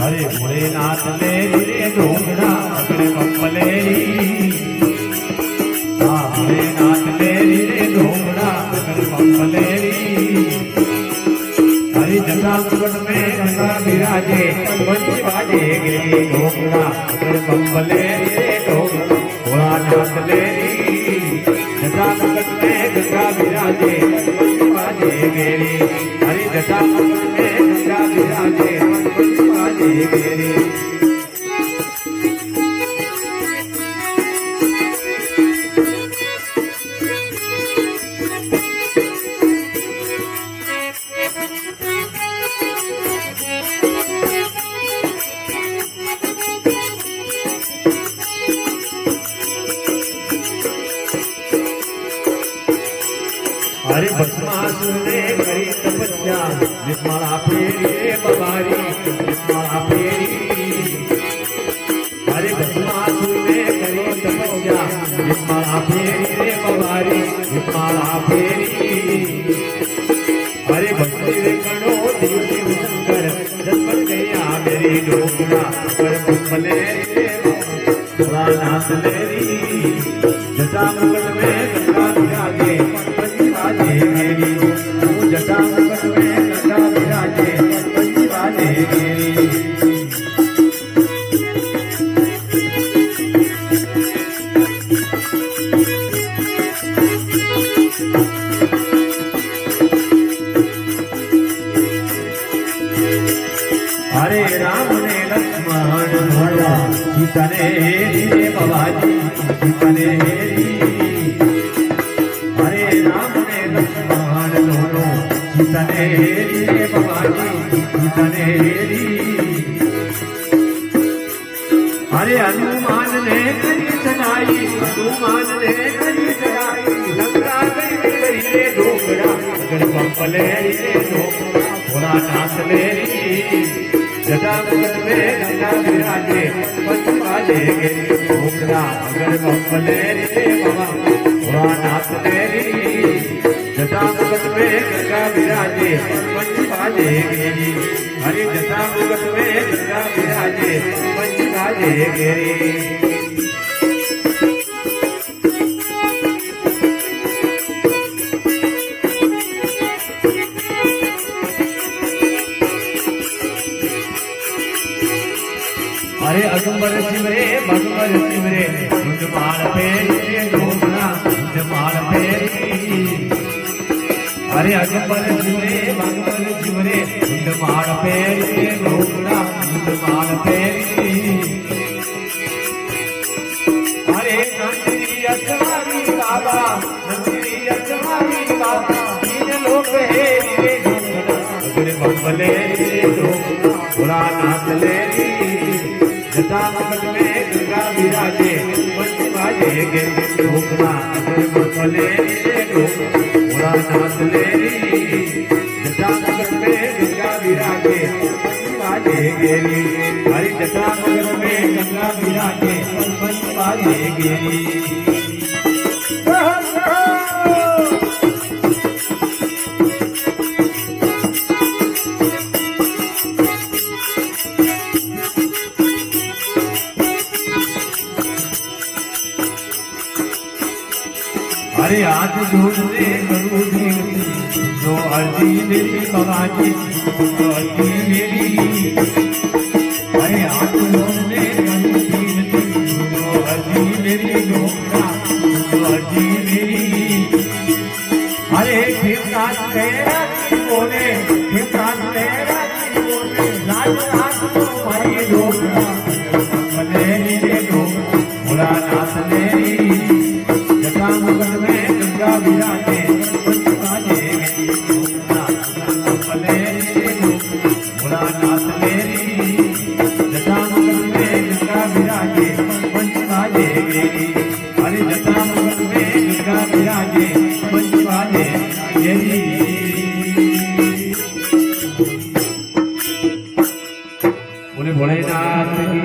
हरे भोलेनाथ ले रे ढोंगड़ा अगड़े पंपलेरी हाँ भोलेनाथ ले रे ढोंगड़ा अगड़े पंपलेरी हरि जटा मुकुट में गंगा विराजे बंसी बाजे गिरी ढोंगड़ा अगड़े पंपलेरी रे ढोंगड़ा भोलानाथ ले जटा मुकुट में गंगा विराजे बंसी बाजे गिरी हरि जटा मुकुट में गंगा विराजे गेरे अरे भस्मासुर ने करी तपस्या विस्मला फेरी बबारी विस्मला फेरी अरे भस्मासुर ने करी तपस्या विस्मला फेरी बबारी विस्मला फेरी अरे भक्ति रे कणो देव शिव शंकर जन्म गया मेरी ढोकड़ा पर कुंभले भोलानाथ लेरी जटा मुकुट में गंगा विराजे बाजे मेरी तू जटा मुकुट में गंगा विराजे बंसी बाजे मेरी अरे राम ने लक्ष्मण भोला सीता ने हेरी बाबाजी सीता ने हेरी लक्ष्मण दोनों सीता ने हेरी बाबाजी सीता ने हेरी अरे हनुमान ने करी सगाई हनुमान ने करी सगाई लंका गई रे ढोकड़ा अगर पंपले रे ढोकड़ा भोलानाथ लेरी जटा मुकुट में गंगा विराजे बंसी बाजे गिरी ढोकड़ा अगर पंपले रे बाबा भोलानाथ लेरी जटा मुकुट में गंगा विराजे बंसी बाजे गिरी हरि जटा मुकुट में गंगा विराजे बंसी बाजे गिरी अरे अगंबर सिमरे भगवर सिमरे माल फेरी ढोकड़ा माल फेरी अरे अगंबर सिमरे भगवर सिमरे माल फेरी ढोकड़ा माल फेरी अरे नंदी अजवारी बाबा नंदी अजवारी बाबा तीन लोग हेरी ढोकड़ा अगरे बम्बले ढोकड़ा भोलानाथ लेरी जटा मुकुट में गंगा विराजे बंसी बाजे गिरी ढोकड़ा अगर बम्बले ढोकड़ा भोलानाथ लेरी जटा मुकुट में गंगा विराजे बंसी बाजे गिरी हरि जटा मुकुट में गंगा विराजे बंसी बाजे गिरी अरे आज जोड़ने करूँ जो अर्जी मेरी बाबाजी जो अर्जी मेरी अरे आज जोड़ने करूँ जो अर्जी मेरी ढोकड़ा जो अर्जी मेरी अरे फिर तेरा बोले फिर तेरा बोले लाज रात तो भाई ढोकड़ा भले ढोकड़ा भोलानाथ लेरी जटा मुकुट में गंगा विराजे बंसी बाजे गिरी ढोकड़ा भले भोलानाथ लेरी जटा मुकुट में गंगा विराजे बंसी बाजे गिरी हरि जटा मुकुट में गंगा विराजे बंसी बाजे बोले भोलेनाथ की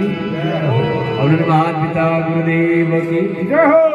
और माता पिता गुरुदेव की जय हो।